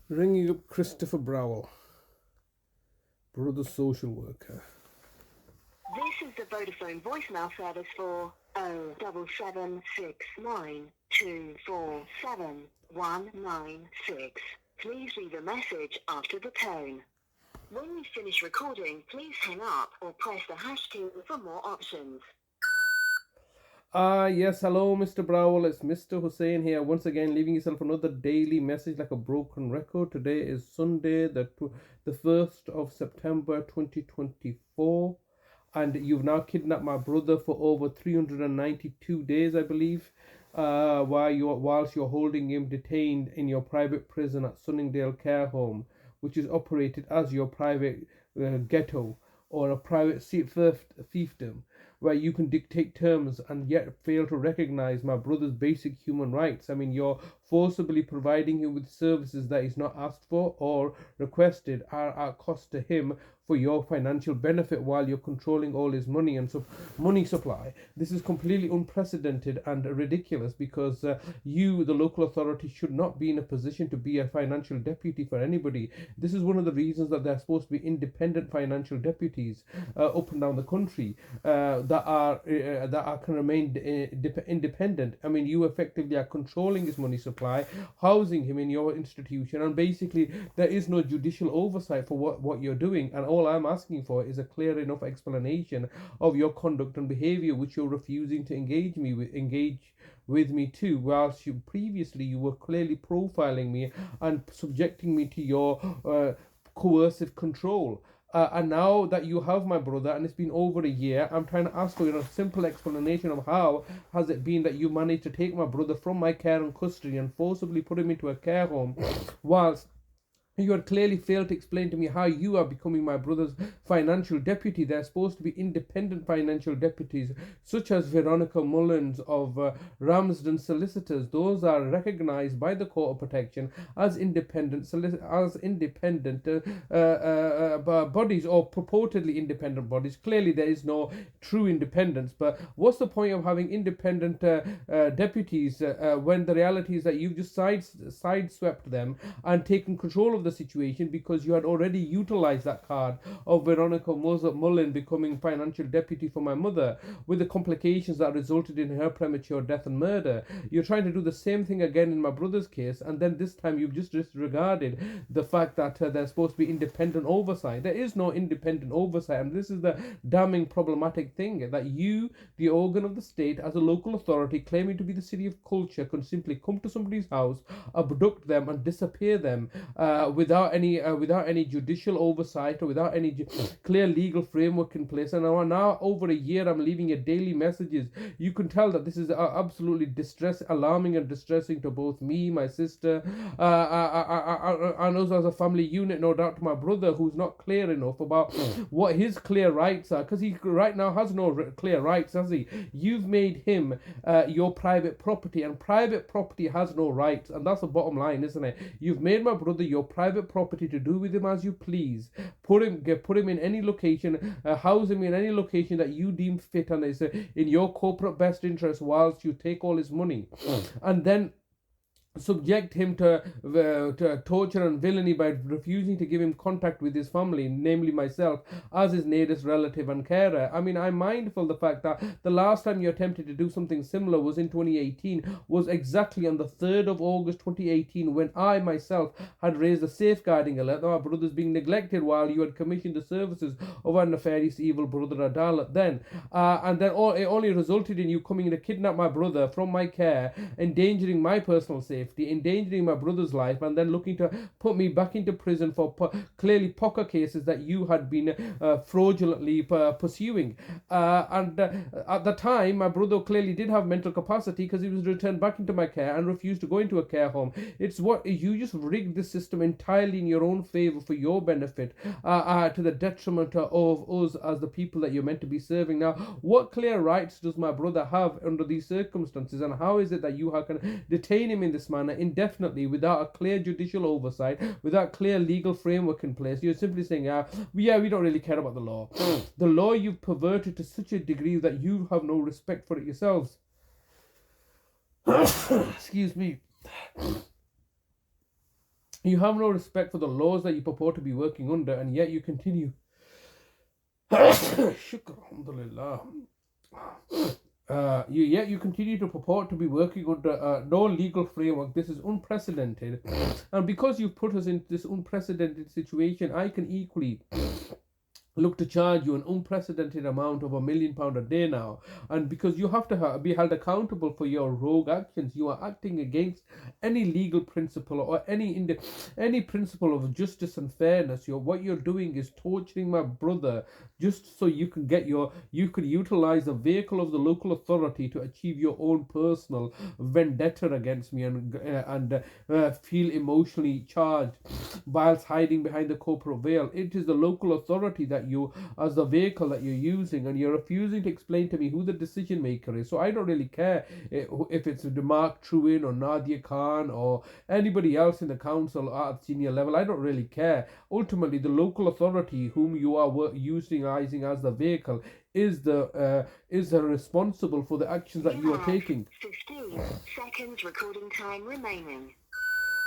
Ringing up Christopher Browell, brother social worker. This is the Vodafone voicemail service for 07762471196. Please leave a message after the tone. When you finish recording, please hang up or press the hash key for more options. Yes, hello, Mr. Browell. It's Mr. Hussein here, once again, leaving yourself another daily message like a broken record. Today is Sunday, the 1st of September 2024, and you've now kidnapped my brother for over 392 days, I believe, whilst you're holding him detained in your private prison at Sunningdale Care Home, which is operated as your private ghetto or a private fiefdom, where you can dictate terms and yet fail to recognize my brother's basic human rights. I mean, you're forcibly providing him with services that he's not asked for or requested are at cost to him for your financial benefit while you're controlling all his money and money supply. This is completely unprecedented and ridiculous because you, the local authority, should not be in a position to be a financial deputy for anybody. This is one of the reasons that they're supposed to be independent financial deputies up and down the country that can remain independent. I mean, you effectively are controlling his money supply, housing him in your institution, and basically there is no judicial oversight for what you're doing. And all I'm asking for is a clear enough explanation of your conduct and behavior, which you're refusing to engage with me too, whilst you were clearly profiling me and subjecting me to your coercive control. And now that you have my brother and it's been over a year, I'm trying to ask for a simple explanation of how has it been that you managed to take my brother from my care and custody and forcibly put him into a care home, whilst you had clearly failed to explain to me how you are becoming my brother's financial deputy. They're supposed to be independent financial deputies, such as Veronica Mullins of Ramsden Solicitors. Those are recognized by the Court of Protection as independent bodies, or purportedly independent bodies. Clearly, there is no true independence. But what's the point of having independent deputies when the reality is that you've just sideswept them and taken control of the situation because you had already utilized that card of Veronica Mullen becoming financial deputy for my mother, with the complications that resulted in her premature death and murder. You're trying to do the same thing again in my brother's case, and then this time you've just disregarded the fact that there's supposed to be independent oversight. There is no independent oversight, and this is the damning problematic thing, that you, the organ of the state, as a local authority claiming to be the city of culture, can simply come to somebody's house, abduct them and disappear them without any judicial oversight or without any clear legal framework in place. And now over a year I'm leaving you daily messages. You can tell that this is absolutely alarming and distressing to both me, my sister, and us as a family unit, no doubt to my brother, who's not clear enough about what his clear rights are, because he right now has no clear rights, has he? You've made him your private property, and private property has no rights, and that's the bottom line, isn't it? You've made my brother your private property to do with him as you please. Put him in any location, house him in any location that you deem fit, and is in your corporate best interest, whilst you take all his money, and then subject him to torture and villainy by refusing to give him contact with his family, namely myself, as his nearest relative and carer. I mean, I'm mindful the fact that the last time you attempted to do something similar was in 2018, was exactly on the 3rd of August 2018, when I myself had raised a safeguarding alert that my brother's being neglected while you had commissioned the services of our nefarious evil brother Adalat then. And then it only resulted in you coming to kidnap my brother from my care, endangering my personal safety, endangering my brother's life, and then looking to put me back into prison for clearly poker cases that you had been fraudulently pursuing. And at the time, my brother clearly did have mental capacity because he was returned back into my care and refused to go into a care home. It's what you just rigged the system entirely in your own favor for your benefit, to the detriment of us as the people that you're meant to be serving. Now, what clear rights does my brother have under these circumstances, and how is it that you can detain him in this manner indefinitely without a clear judicial oversight, without clear legal framework in place? You're simply saying, we don't really care about the law. The law you've perverted to such a degree that you have no respect for it yourselves. Excuse me. You have no respect for the laws that you purport to be working under, and yet you continue. Shukr, alhamdulillah. Yet you continue to purport to be working under no legal framework. This is unprecedented. And because you've put us into this unprecedented situation, I can equally look to charge you an unprecedented amount of £1 million a day now. And because you have to be held accountable for your rogue actions, you are acting against any legal principle or any principle of justice and fairness. What you're doing is torturing my brother just so you can utilize the vehicle of the local authority to achieve your own personal vendetta against me, and feel emotionally charged whilst hiding behind the corporate veil. It is the local authority that you, as the vehicle that you're using, and you're refusing to explain to me who the decision maker is. So I don't really care if it's Mark Truin or Nadia Khan or anybody else in the council at senior level. I don't really care. Ultimately, the local authority whom you are utilizing as the vehicle is responsible for the actions that you are taking. 15 seconds recording time remaining.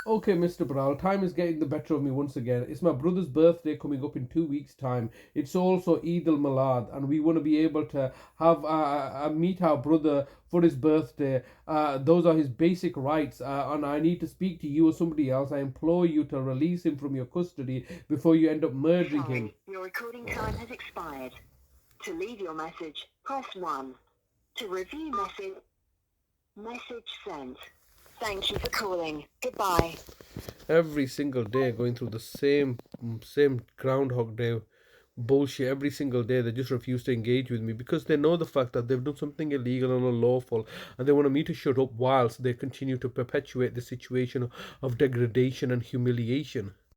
Okay, Mr. Browell, time is getting the better of me once again. It's my brother's birthday coming up in 2 weeks' time. It's also Eid al-Milad, and we want to be able to have meet our brother for his birthday. Those are his basic rights, and I need to speak to you or somebody else. I implore you to release him from your custody before you end up murdering him. Your recording time has expired. To leave your message, press 1. To review message sent. Thank you for calling. Goodbye. Every single day going through the same Groundhog Day bullshit. Every single day they just refuse to engage with me because they know the fact that they've done something illegal and unlawful, and they want me to shut up whilst they continue to perpetuate the situation of degradation and humiliation.